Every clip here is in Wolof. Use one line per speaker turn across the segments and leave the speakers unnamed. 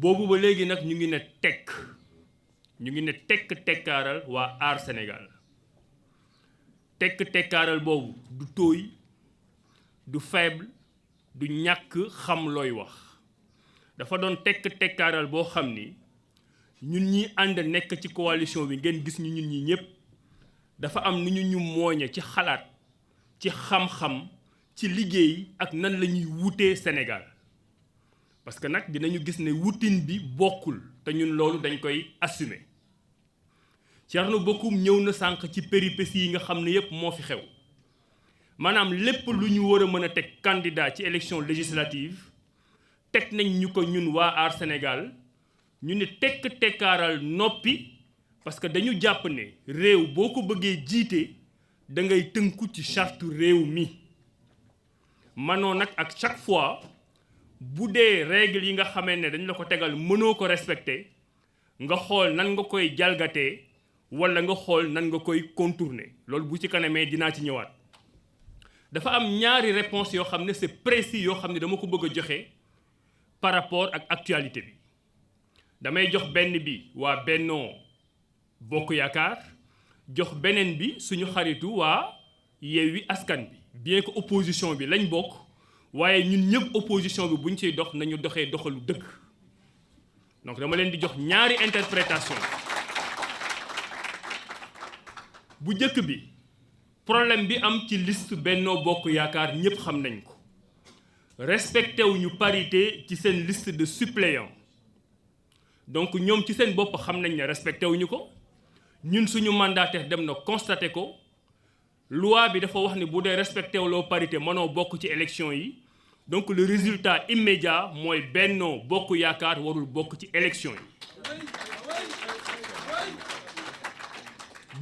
boobu ba léegi nag ñu ngi ne tekkaaral waa Aar Sénégal tekkaaral boobu du tooy du faible du ñàkk xam looy wax dafa doon tekkaaral boo xam ni ñun ñi ànd nekk ci coalition bi ngeen gis ñu ñun ñi ñëpp dafa am nu ñu mooñe ci xalaat ci xam-xam ci liggéey ak nan la ñuy wutee Sénégal parce que nag dinañu gis ne wutin bi bokkul te ñun loolu dañ koy assumer Thierno Bocoum ñëw na sànq ci péripéties yi nga xam ne yépp moo fi xew maanaam lépp lu ñu war a mën a teg candidat ci élection législative teg nañ ñu ko ñun waa Aar Sénégal ñu ne tekkaaral noppi parce que dañu jàpp ne réew boo ko bëggee jiite da ngay tënku ci charte réew mi manoo nag ak chaque fois bu dee règle yi nga xamee ne dañ la ko tegal mënoo ko respecter nga xool nan nga koy jalgatee walla nga xool nan nga koy contourner loolu bu ci kanamee dinaa ci ñëwaat dafa am ñaari réponse yoo xam ne c'est précis yoo xam ne dama ko bëgg a joxe par rapport ak actualité bi damay jox benn bi waa Benno Bokk Yaakaar jox beneen bi suñu xaritu waa Yewwi Askan bi bien que opposition bi lañ bokk waaye ñun ñëpp opposition bi buñ ciy dox nañu doxee doxalu dëgg donc dama leen di jox ñaari interprétation bu njëkk bi problème bi am ci liste Benno Bokk Yaakaar ñëpp xam nañ ko respecté wuñu parité ci seen liste de suppléants donc ñoom ci seen bopp xam nañ ne respecté wuñu ko ñun suñu mandataire dem na constaté ko loi bi dafa wax ni bu dee respecté wuloo parité mënoo bokk ci élection yi donc le résultat immédiat mooy Benno Bokk Yaakaar warul bokk ci élection yi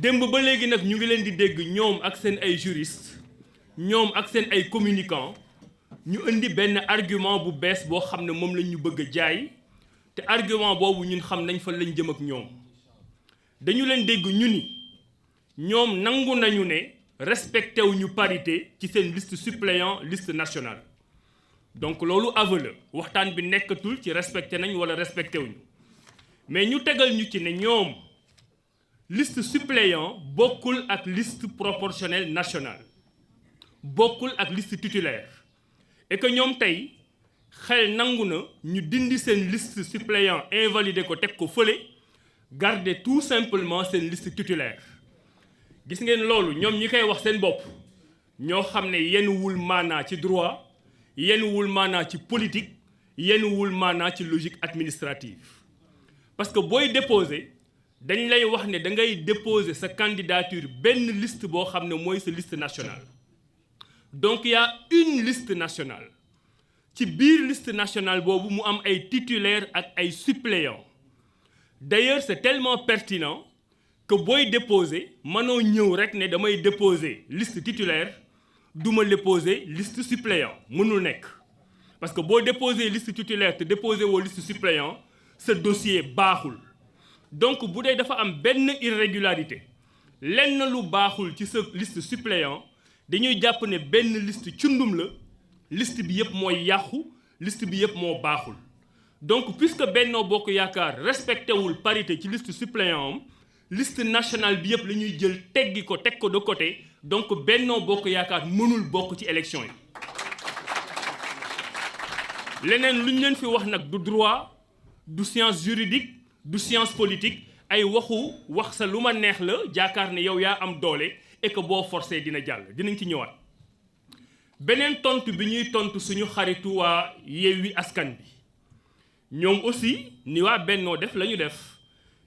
démb ba léegi nag ñu ngi leen di dégg ñoom ak seen ay juristes ñoom ak seen ay communicants ñu indi benn argument bu bees boo xam ne moom lañ ñu bëgg a jaay te argument boobu ñun xam nañ fa lañ jëm ak ñoom dañu leen dégg ñu ni ñoom nangu nañu ne respecté wuñu parité ci seen liste suppléant liste nationale donc loolu aveu la waxtaan bi nekkatul ci respecté nañ wala respecté wuñu mais ñu tegal ñu ci ne ñoom liste suppléant bokkul ak liste proportionnelle nationale bokkul ak liste titulaire et que ñoom tey xel nangu na ñu dindi seen liste suppléant invalidé ko teg ko fële garder tout simplement seen liste titulaire gis ngeen loolu ñoom ñi koy wax seen bopp ñoo xam ne yenuwul maanaa ci droit yenuwul maanaa ci politique yenuwul maanaa ci logique administrative parce que booy déposer dañ lay wax ne da ngay déposer sa candidature benn liste boo xam ne mooy sa liste nationale donc il y a une liste nationale ci biir liste nationale boobu mu am ay titulaires ak ay suppléants d'ailleurs c'est tellement pertinent que booy déposer mënoo ñëw rek ne damay déposer liste titulaire duma déposer liste suppléant mënul nekk parce que boo déposer liste titulaire te déposer woo liste suppléant sa dossier baaxul donc bu dee dafa am benn irrégularité lenn lu baaxul ci sa liste suppléant dañuy jàpp ne benn liste cundum la liste bi yëpp mooy yàqu liste bi yëpp moo baaxul donc puisque Benno Bokk Yaakaar respecté wul parité ci liste suppléant am liste nationale bi yëpp la ñuy jël teggi ko teg ko de côté donc Benno Bokk Yaakaar mënul bokk ci élection yi leneen lu ñu leen fi wax nag du droit du science juridique du science politique ay wax sa lu ma neex la jaakaar ne yow yaa am doole et que boo forcé dina jàll dinañ ci ñëwaat beneen tontu bi ñuy tontu suñu xaritu waa Yewwi Askan bi ñoom aussi ni waa Bennoo def la ñu def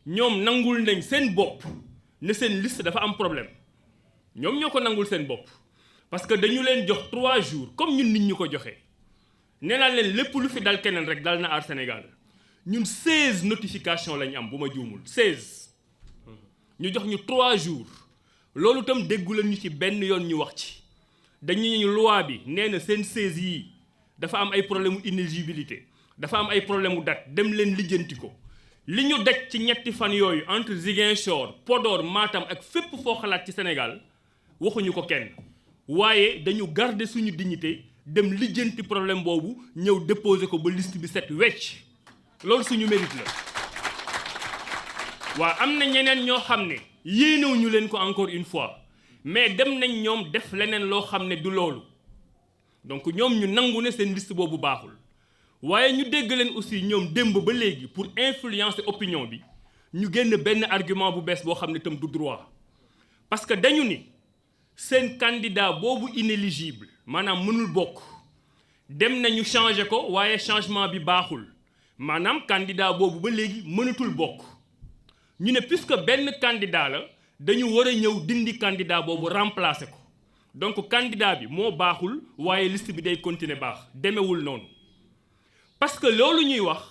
ñoom nangul nañ seen bopp ne seen liste dafa am problème ñoom ñoo ko nangul seen bopp parce que dañu leen jox 3 jours comme ñun nit ñu ko joxee nee naa leen lépp lu fi dal keneen rek dal na Aar Sénégal ñun 16 notifications lañu am bu ma juumul 16 ñu jox ñu 3 jours loolu itam déggu leen ñu ci benn yoon ñu wax ci dañu ñu loi bi nee na seen 16 yii dafa am ay problème inéligibilité dafa am ay problème mu date dem leen lijjanti ko li ñu daj ci ñetti fan yooyu entre Ziguinchor Podor Matam ak fépp foo xalaat ci Sénégal waxuñu ko kenn waaye dañu garder suñu dignité dem lijjanti problème boobu ñëw déposer ko ba liste bi set wecc loolu suñu mérite la waaw am na ñeneen ñoo xam ne yéenewuñu leen ko encore une fois mais dem nañ ñoom def leneen loo xam ne du loolu donc ñoom ñu nangu ne seen liste boobu baaxul waaye ñu dégg leen aussi ñoom démb ba léegi pour influencer opinion bi ñu génn benn argument bu bees boo xam ne itam du droit parce que dañu ni seen candidat boobu inéligible maanaam mënul bokk dem nañu changer ko waaye changement bi baaxul maanaam candidat boobu ba léegi mënatul bokk ñu ne puisque benn candidat la dañu war a ñëw dindi candidat boobu remplacer ko donc candidat bi moo baaxul waaye liste bi day continuer baax demewul noonu parce que loolu ñuy wax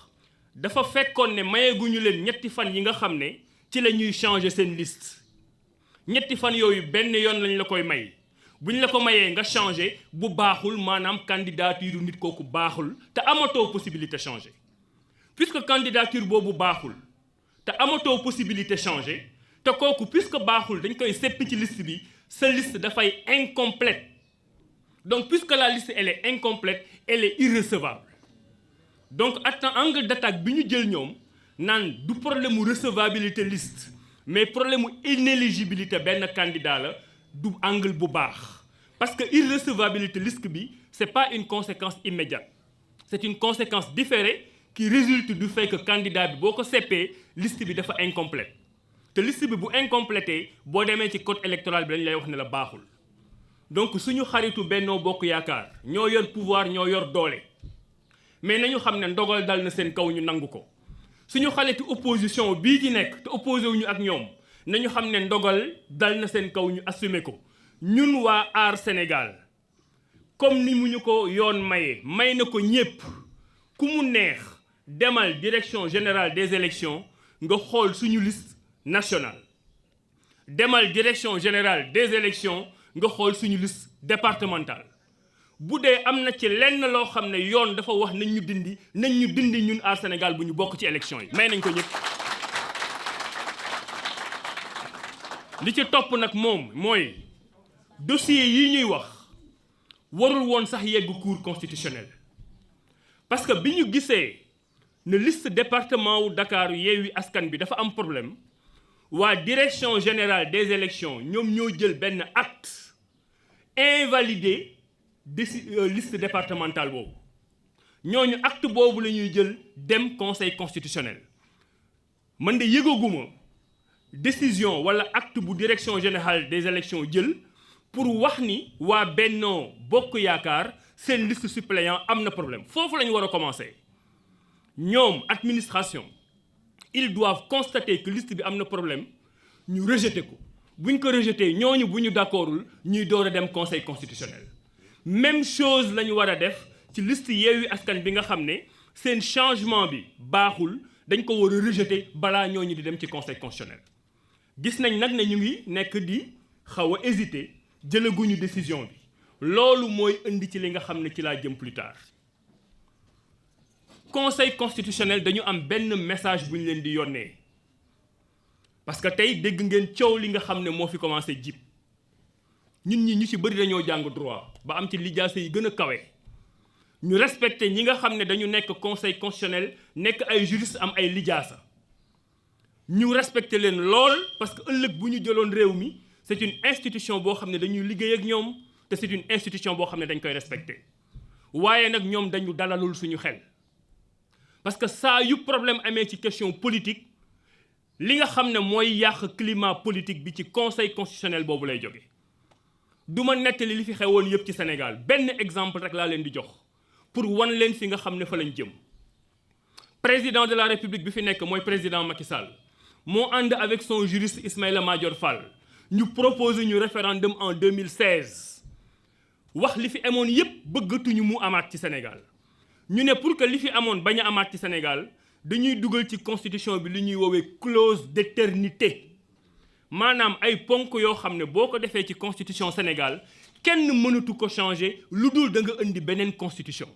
dafa fekkoon ne mayeeguñu leen ñetti fan yi nga xam ne ci la ñuy changer seen liste ñetti fan yooyu benn yoon lañ la koy may buñ la ko mayee nga changer bu baaxul maanaam candidature nit kooku baaxul te amatoo possibilité changer puisque candidature boobu baaxul te amatoo possibilité changer te kooku puisque baaxul dañ koy seppi ci liste bi sa liste dafay incomplète donc puisque la liste elle est incomplète elle est irrecevable donc angle d'attaque bi ñu jël ñoom naan du problème mu recevabilité liste mais problème mu inéligibilité benn candidat la du angle bu baax parce que irrecevabilité liste bi c'est pas une conséquence immédiate c'est une conséquence différée qui résulte du fait que candidat bi boo ko seppee liste bi dafa incomplète te liste bi bu incomplété boo demee ci code électoral bi dañ lay wax ne la baaxul donc suñu xaritu Benno Bokk Yaakaar ñoo yor pouvoir ñoo yor doole mais nañu xam ne ndogal dal na seen kaw ñu nangu ko suñu xaritu opposition bii ci nekk te opposé wuñu ak ñoom nañu xam ne ndogal dal na seen kaw ñu assumer ko ñun waa Aar Sénégal comme ni mu ñu ko yoon may na ko ñépp ku mu neex demal direction générale des élections nga xool suñu liste nationale demal direction générale des élections nga xool suñu liste départementale bu dee am na ci lenn loo xam ne yoon dafa wax nañ ñu dindi ñun Aar Sénégal bu ñu bokk ci élection yi may nañ ko ñëpp li ci topp nag moom mooy dossier yi ñuy wax warul woon sax yegg cour constitutionnel parce que bi ñu gisee ne liste département wu Dakar Yewwi Askan bi dafa am problème waa direction générale des élections ñoom ñoo jël benn acte invalidé liste départementale boobu ñooñu acte boobu la ñuy jël dem conseil constitutionnel man de yëgaguma décision wala acte bu direction générale des élections jël pour wax ni waa Benno Bokk Yaakaar seen liste suppléant am na problème foofu la ñu war a commencer ñoom administration ils doivent constater que liste bi am na problème ñu rejeter ko buñ ko rejeter ñooñu bu ñu d'accordul ñuy door a dem conseil constitutionnel même chose la ñu war a def ci liste Yewwi Askan bi nga xam ne seen changement bi baaxul dañ ko war a rejeter balaa ñooñu di dem ci conseil constitutionnel gis nañ nag ne ñu ngi nekk di xaw a hésiter jëlaguñu décision bi loolu mooy indi ci li nga xam ne ci laa jëm plus tard conseil constitutionnel dañu am benn message bu ñu leen di yónnee parce que tey dégg ngeen coow li nga xam ne moo fi commencé jib ñun ñi ñu ci bëri dañoo jàng droit ba am ci lijaasa yi gën a kawe ñu respecté ñi nga xam ne dañu nekk conseil constitutionnel nekk ay juriste am ay lijaasa ñu respecté leen lool parce que ëllëg bu ñu jëloon réew mi c'est une institution boo xam ne dañuy liggéey ak ñoom te c'est une institution boo xam ne dañ koy respecté waaye nag ñoom dañu dalalul suñu xel parce que saa yu problème amee ci question politique li nga xam ne mooy yàq climat politique bi ci conseil constitutionnel boobu lay jóge du ma nettali li fi xewoon yëpp ci Sénégal benn exemple rek laa leen di jox pour wan leen fi nga xam ne fa lañ jëm président de la république bi fi nekk mooy président Macky Sall moo ànd avec son juriste Ismaïla Madior Fall ñu proposé ñu référendum en 2016 wax li fi amoon yëpp bëggatuñu mu amaat ci Sénégal ñu ne pour que li fi amoon bañ a amaat ci Sénégal dañuy dugal ci constitution bi li ñuy woowee clause d'éternité maanaam ay ponk yoo xam ne boo ko defee ci constitution Sénégal kenn mënatu ko changer lu dul da nga indi beneen constitution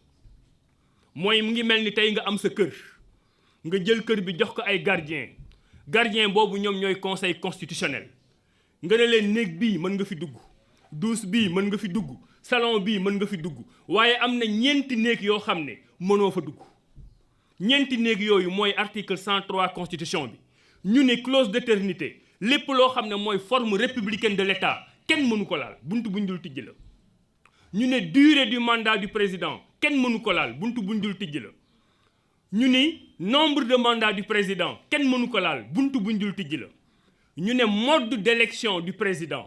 mooy mu ngi mel ni tey nga am sa kër nga jël kër bi jox ko ay gardien boobu ñoom ñooy conseil constitutionnel nga ne leen néeg bii mën nga fi dugg douche bii mën nga fi dugg salon bii mën nga fi dugg waaye am na ñeenti néeg yoo xam ne mënoo fa dugg ñeenti néeg yooyu mooy article 103 constitution bi ñu ne clause d'éternité lépp loo xam ne mooy forme républicaine de l'État kenn mënu ko laal buntu buñ dul tijji la. ñu ne durée du mandat du président kenn mënu ko laal buntu buñ dul tijji la. ñu ni nombre de mandats du président kenn mënu ko laal buntu buñ dul tijji la. ñu ne mode d'élection du président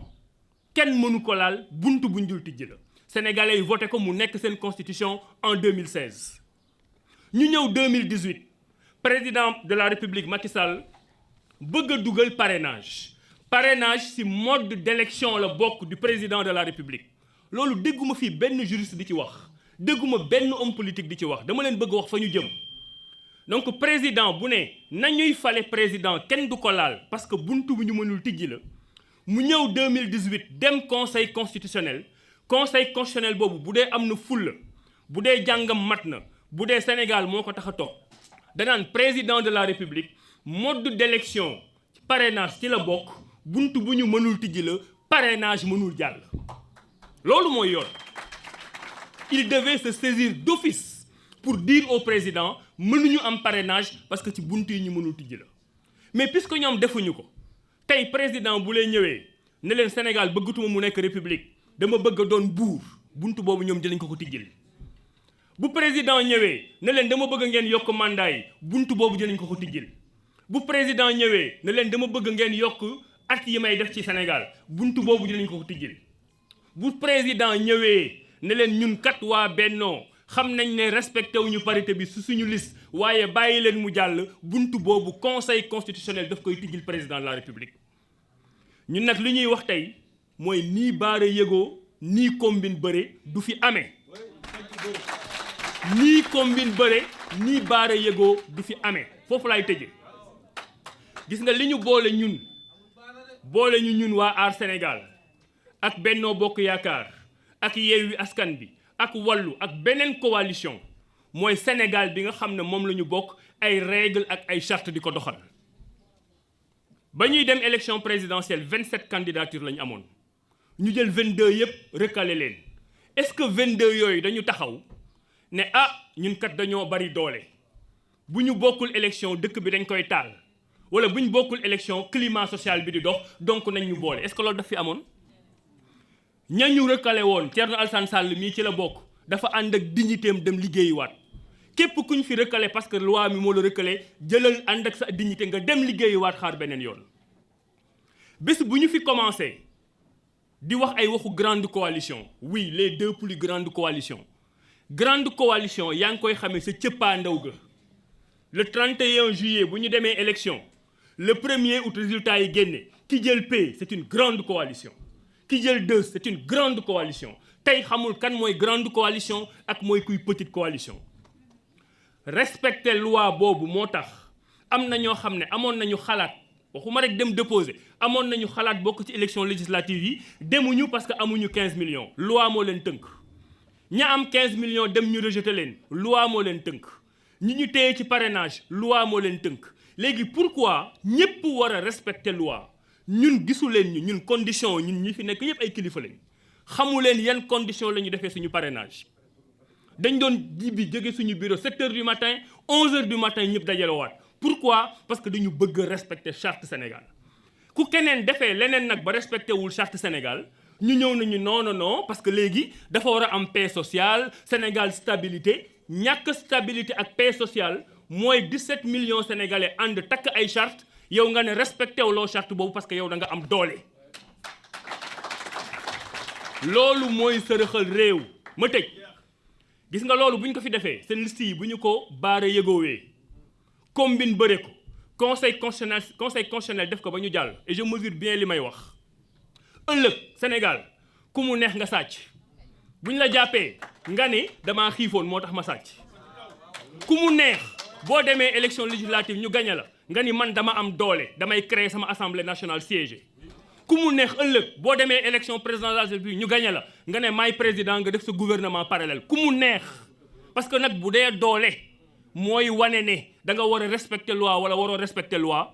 kenn mënu ko laal buntu buñ dul tijji la. Sénégalais yi voté ko mu nekk seen constitution en 2016. ñu ñëw 2018 président de la république Macky Sall bëgg a dugal parrainage ci mode d'élection la bokk du président de la république loolu dégguma fii benn juriste di ci wax dégguma benn homme politique di ci wax dama leen bëgg wax fa ñu jëm. donc président bu ne nañuy fale président kenn du ko laal parce que buntu bu ñu mënul tijji la mu ñëw 2018 dem conseil constitutionnel boobu bu dee am na fulla bu dee jàngam mat na bu dee Sénégal moo ko tax a toog danaan président de la république mode d'élection parrainage ci la bokk buntu bu ñu mënul tijji la parrainage mënul jàll. loolu mooy yoon il devait se saisir d'office pour dire au président mënuñu am parrainage parce que ci buntu yi ñu mënul tijji la mais puisque ñoom defuñu ko tey président bu lay ñëwee ne leen Sénégal bëggatuma mu nekk république dama bëgg a doon buur buntu boobu ñoom dinañ ko tijjil. bu président ñëwee ne leen dama bëgg ngeen yokk mandat yi buntu boobu dinañ ko tijjil. bu président ñëwee ne leen dama bëgg ngeen yokk at yi may def ci Sénégal buntu boobu dinañ ko tijjil. bu président ñëwee ne leen ñun kat waa Bennoo xam nañ ne respecté wuñu parité bi su suñu liste waaye bàyyi leen mu jàll buntu boobu conseil constitutionnel daf koy tijjil président de la république. ñun nag li ñuy wax tey mooy nii baara yëgoo nii combine bëre du fi amee. nii combine bëre nii baara yëgoo du fi amee foofu laay tëjee. gis nga li ñu boole ñun waa Aar Sénégal ak Bennoo Bokk Yaakaar ak Yewwi Askan Wi ak Wallu ak beneen coalition mooy Sénégal bi nga xam ne moom la ñu bokk ay règles ak ay chartes di ko doxal. ba ñuy dem élection présidentielle 27 candidatures la ñu amoon ñu jël 22 yëpp recalé leen est-ce que 22 yooyu dañu taxaw ne ñun kat dañoo bari doole bu ñu bokkul élection dëkk bi dañ koy taal wala bu ñu bokkul élection climat social bi di dox donc nañ ñu boole est-ce que loolu daf fi amoon. ñañu recalé woon Thierno Alassane Sall mii ci la bokk dafa ànd ak dignitéem dem liggéeyuwaat képp kuñ fi recalé parce que loi mi moo la recalé jëlal ànd ak sa dignité nga dem liggéeyuwaat xaar beneen yoon. bés bu ñu fi commencé di wax ay waxu grande coalition oui les deux plus grandes coalitions grande coalition yaa ngi koy xamee sa cëppaandaw ga le 31 juillet bu ñu demee élection le 1er août résultat yi génne ki jël P c'est une grande coalition ki jël 2 c'est une grande coalition tey xamul kan mooy grande coalition ak mooy kuy petite coalition. respecter loi boobu moo tax am na ñoo xam ne amoon nañu xalaat waxuma rek dem déposer amoon nañu xalaat bokk ci élection législative yi demuñu parce que amuñu 15 millions loi moo leen tënk. ña am 15 millions dem ñu rejeté leen loi moo leen tënk ñi ñu téye ci parrainage loi moo leen tënk léegi pourquoi ñëpp war a respecter loi ñun gisu leen ñun condition ñun ñi fi nekk yëpp ay kilifa lañ xamu leen yan condition la ñu defee suñu parrainage. dañ doon jibi jóge suñu bureau 7 heures du matin 11 heures du matin ñëpp dajalewaat pourquoi parce que dañu bëgg a respecter charte Sénégal ku keneen defee leneen nag ba respecté wul charte Sénégal ñu ñëw nañu non parce que léegi dafa war a am paix sociale Sénégal stabilité ñàkk stabilité ak paix sociale mooy 17 millions sénégalais ànd takk ay charte yow nga ne respecté wu loo charte boobu parce que yow da nga am doole. loolu mooy sërëxal réew ma tëj. gis nga loolu bu ñu ko fi defee seen liste yi bu ñu ko baare yëgoowee combine bëre ko conseil constitutionnel def ko ba ñu jàll et je mesure bien li may wax ëllëg Sénégal ku mu neex nga sàcc bu ñu la jàppee nga ne damaa xiifoon moo tax ma sàcc ku mu neex boo demee élection législative ñu gañe la nga ni man dama am doole damay créer sama assemblée nationale siégé ku mu neex ëllëg boo demee élection présidentielle bi ñu gagné la nga ne maay président nga def sa gouvernement parallèle ku mu neex parce que nag bu dee doole mooy wane ne da nga war a respecter loi wala waroo respecter loi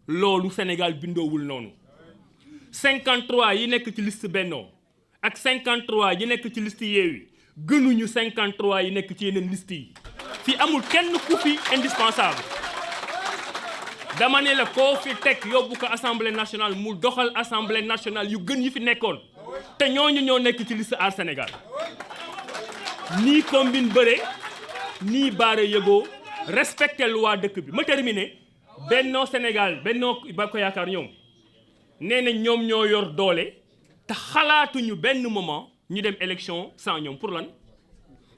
loolu Sénégal bindoowul noonu 53 yi nekk ci liste Bennoo ak 53 yi nekk ci liste Yewwi gënuñu 53 yi nekk ci yeneen liste yi fi amul kenn ku fi indispensable dama ne la koo fi teg yóbbu ko assemblée nationale mu doxal assemblée nationale yu gën yi fi nekkoon te ñooñu ñoo nekk ci liste Aar Sénégal nii combine bëre nii baare yëgoo respecté loi dëkk bi. ma terminé Benno Sénégal Benno Bokk Yaakaar ñoom nee na ñoom ñoo yor doole te xalaatuñu benn moment ñu dem élection sans ñoom. pour lan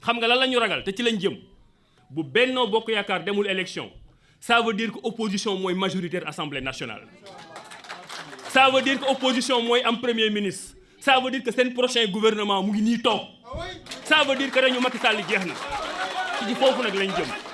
xam nga lan la ñu ragal te ci lañ jëm bu Benno Bokk Yaakaar demul élection ça veut dire que opposition mooy majoritaire assemblée nationale. ça veut dire que opposition mooy am premier ministre. ça veut dire que seen prochain gouvernement mu ngi nii toog. ça veut dire que dañu Macky Sall jeex na ci foofu nag lañ jëm.